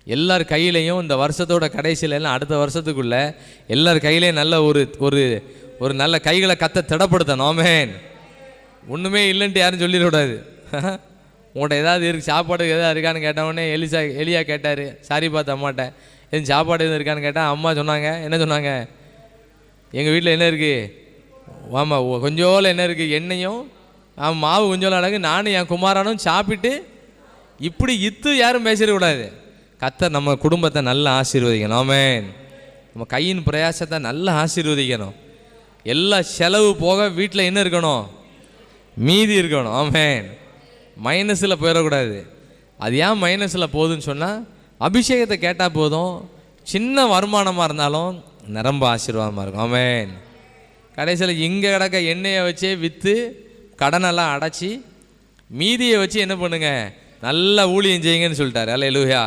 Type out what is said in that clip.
எல்லார் கையிலையும் இந்த வருஷத்தோட கடைசியில் எல்லாம் அடுத்த வருஷத்துக்குள்ளே எல்லார் கையிலையும் நல்ல ஒரு ஒரு ஒரு நல்ல கைகளை திடப்படுத்தணும். ஆமென். ஒன்றுமே இல்லைன்ட்டு யாரும் சொல்லிடக்கூடாது. உங்கள்கிட்ட ஏதாவது இருக்குது, சாப்பாடு எதாவது இருக்கான்னு கேட்டவொடனே எலியா கேட்டார் சாரி பார்த்து அம்மாட்ட, எதுவும் சாப்பாடு எதுவும் இருக்கான்னு கேட்டால் அம்மா சொன்னாங்க, என்ன சொன்னாங்க, எங்கள் வீட்டில் என்ன இருக்குது, ஆமாம் கொஞ்சோல என்ன இருக்குது, எண்ணெயும் மாவு கொஞ்சோல அழகு, நானும் என் குமாரனும் சாப்பிட்டு, இப்படி யாரும் பேசிடக்கூடாது. கர்த்தர் நம்ம குடும்பத்தை நல்லா ஆசீர்வதிக்கணும். ஆமென். நம்ம கையின் பிரயாசத்தை நல்லா ஆசீர்வதிக்கணும். எல்லா செலவு போக வீட்டில் என்ன இருக்கணும், மீதி இருக்கணும். ஆமென். மைனஸில் போயிடக்கூடாது. அது ஏன் மைனஸில் போகுதுன்னு சொன்னால், அபிஷேகத்தை கேட்டால் போதும், சின்ன வருமானமாக இருந்தாலும் நிரம்ப ஆசீர்வாதமாக இருக்கும். ஆமென். கடைசியில் இங்கே கிடக்க எண்ணெயை வச்சே விற்று கடனெல்லாம் அடைச்சி மீதியை வச்சு என்ன பண்ணுங்க, நல்லா ஊழியம் செய்யுங்கன்னு சொல்லிட்டாரு. அல்லேலூயா.